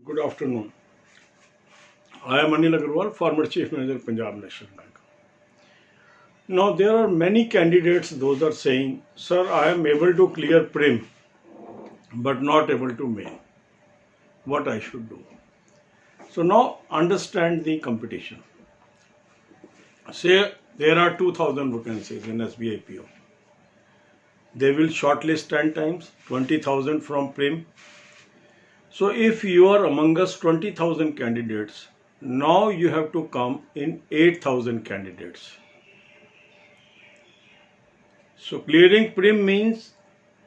Good afternoon. I am Anil Agarwal, former Chief Manager, Punjab National Bank. Now, there are many candidates, those are saying, Sir, I am able to clear Prim, but not able to main. What I should do? So, now understand the competition. Say there are 2000 vacancies in SBI PO. They will shortlist 10 times, 20,000 from Prim. So, if you are among us 20,000 candidates, now you have to come in 8,000 candidates. So clearing Prim means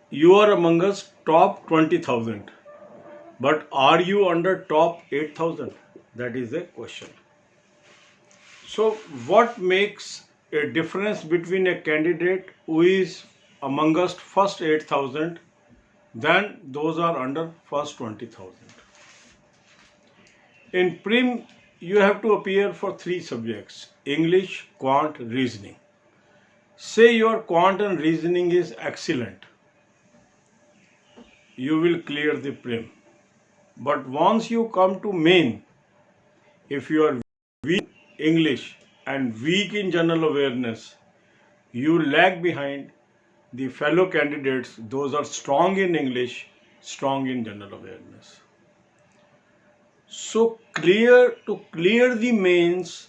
you are among us top 20,000. But are you under top 8,000? That is a question. So what makes a difference between a candidate who is among us first 8,000 than those are under first 20,000? In Prim, you have to appear for 3 subjects: English, Quant, Reasoning. Say your Quant and Reasoning is excellent, you will clear the Prim. But once you come to main, if you are weak in English and weak in general awareness, you lag behind the fellow candidates. Those are strong in English, strong in general awareness. So to clear the mains,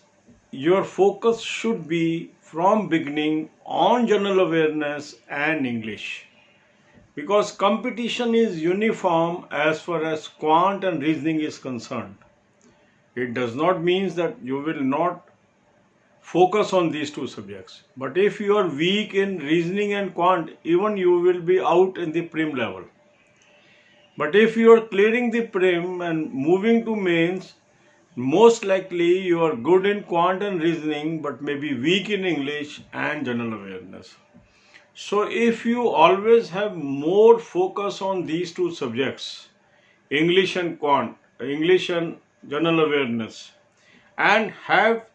your focus should be from beginning on general awareness and English, because competition is uniform as far as Quant and Reasoning is concerned. It does not mean that you will not focus on these 2 subjects, but if you are weak in Reasoning and Quant, even you will be out in the Prim level. But if you are clearing the Prim and moving to mains, most likely you are good in Quant and Reasoning but maybe weak in English and general awareness. So if you always have more focus on these 2 subjects, English and Quant, English and general awareness, and have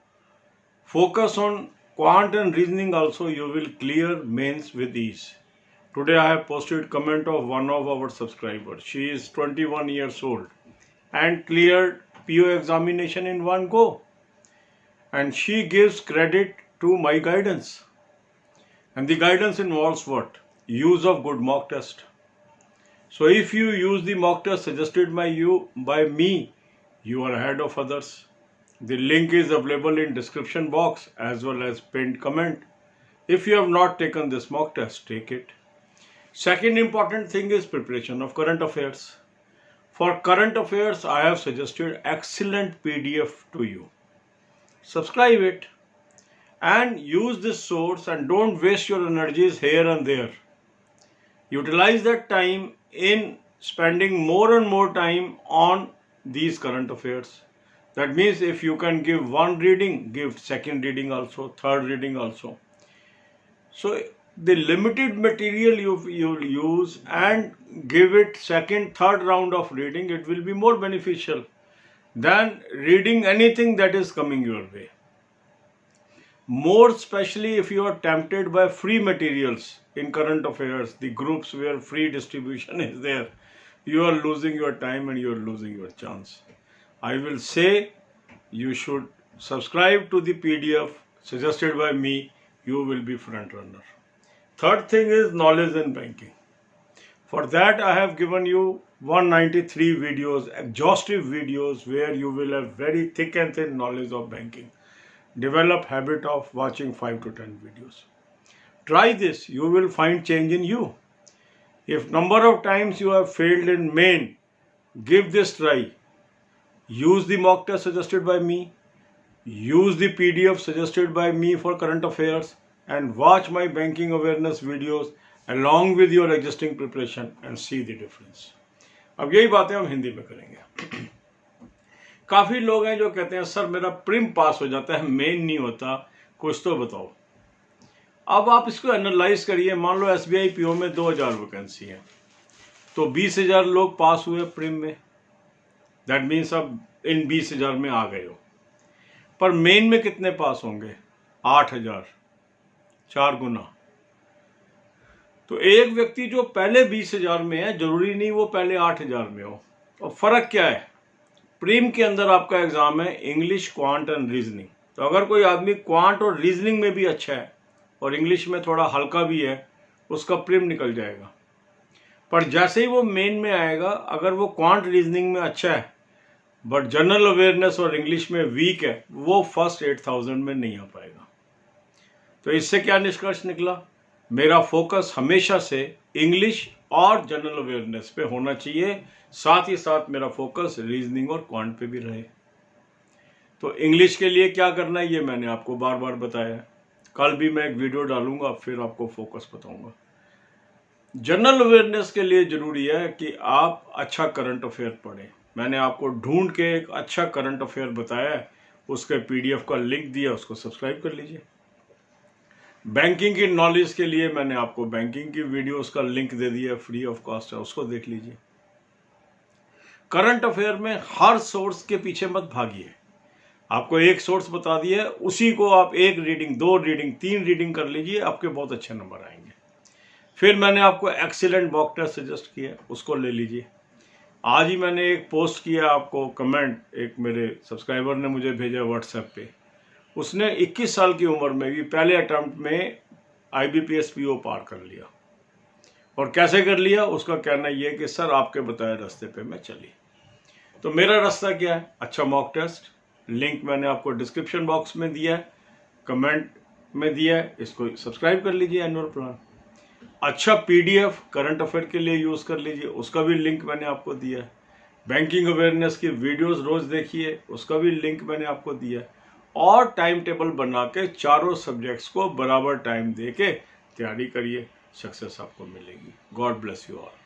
focus on Quant and Reasoning also, you will clear mains with ease. Today I have posted comment of one of our subscribers. She is 21 years old and cleared PO examination in one go. And she gives credit to my guidance. And the guidance involves what? Use of good mock test. So if you use the mock test suggested by me, you are ahead of others. The link is available in description box as well as pinned comment. If you have not taken this mock test, take it. Second important thing is preparation of current affairs. For current affairs, I have suggested excellent PDF to you. Subscribe it and use this source, and don't waste your energies here and there. Utilize that time in spending more and more time on these current affairs. That means if you can give one reading, give second reading also, third reading also. So the limited material you use and give it second, third round of reading, it will be more beneficial than reading anything that is coming your way. More especially if you are tempted by free materials in current affairs, the groups where free distribution is there, you are losing your time and you are losing your chance. I will say you should subscribe to the PDF suggested by me, you will be front runner. Third thing is knowledge in banking. For that I have given you 193 videos, exhaustive videos, where you will have very thick and thin knowledge of banking. Develop habit of watching 5 to 10 videos. Try this, you will find change in you. If number of times you have failed in main, give this try. Use the mock test suggested by me. Use the PDF suggested by me for current affairs, and watch my banking awareness videos along with your existing preparation and see the difference. अब यही बातें हम हिंदी में करेंगे. काफ़ी लोग हैं जो कहते हैं सर मेरा प्रिम पास हो जाता है, मेन नहीं होता, कुछ तो बताओ. अब आप इसको एनालाइज करिए. मान लो SBI PO में 2000 वैकेंसी है, तो 20,000 लोग पास हुए प्रिम में. दैट मीन्स अब इन 20,000 में आ गए हो. पर मेन में कितने पास होंगे? 8,000, 4 गुना. तो एक व्यक्ति जो पहले 20,000 में है, जरूरी नहीं वो पहले 8,000 में हो. और फर्क क्या है? प्रीम के अंदर आपका एग्जाम है इंग्लिश, क्वांट एंड रीजनिंग। तो अगर कोई आदमी क्वांट और रीजनिंग में भी अच्छा है और इंग्लिश में थोड़ा हल्का भी है, उसका प्रीम निकल जाएगा। पर जैसे ही वो मेन में आएगा, अगर वो क्वांट रीजनिंग में अच्छा है बट जनरल अवेयरनेस और इंग्लिश में वीक है, वो फर्स्ट 8000 में नहीं आ पाएगा। तो इससे क्या निष्कर्ष निकला? मेरा फोकस हमेशा से इंग्लिश और जनरल अवेयरनेस पे होना चाहिए, साथ ही साथ मेरा फोकस रीजनिंग और क्वांट पे भी रहे। तो इंग्लिश के लिए क्या करना है ये मैंने आपको बार बार बताया। कल भी मैं एक वीडियो डालूंगा, फिर आपको फोकस बताऊंगा। जनरल अवेयरनेस के लिए जरूरी है कि आप अच्छा करंट अफेयर पढ़ें। मैंने आपको ढूंढ के एक अच्छा करंट अफेयर बताया है, उसके पीडीएफ का लिंक दिया, उसको सब्सक्राइब कर लीजिए। बैंकिंग की नॉलेज के लिए मैंने आपको बैंकिंग की वीडियोस का लिंक दे दिया, फ्री ऑफ कॉस्ट है, उसको देख लीजिए। करंट अफेयर में हर सोर्स के पीछे मत भागिए। आपको एक सोर्स बता दिया है, उसी को आप एक रीडिंग, 2 रीडिंग, 3 रीडिंग कर लीजिए, आपके बहुत अच्छे नंबर आएंगे। फिर मैंने आपको एक्सीलेंट मॉक टेस्ट सजेस्ट किया, उसको ले लीजिए। आज ही मैंने एक पोस्ट किया आपको कमेंट, एक मेरे सब्सक्राइबर ने मुझे भेजा व्हाट्सएप पे। उसने 21 साल की उम्र में भी पहले अटेम्प्ट में IBPS PO पार कर लिया। और कैसे कर लिया? उसका कहना यह है कि सर आपके बताए रास्ते पे मैं चली। तो मेरा रास्ता क्या है? अच्छा मॉक टेस्ट, लिंक मैंने आपको डिस्क्रिप्शन बॉक्स में दिया है, कमेंट में दिया है, इसको सब्सक्राइब कर लीजिए। एनुअल प्लान, अच्छा PDF करंट अफेयर के लिए यूज कर लीजिए, उसका भी लिंक मैंने आपको दिया है। बैंकिंग अवेयरनेस की वीडियोस रोज देखिए, उसका भी लिंक मैंने आपको दिया है। और टाइम टेबल बना के चारों सब्जेक्ट्स को बराबर टाइम दे के तैयारी करिए, सक्सेस आपको मिलेगी। God bless you all.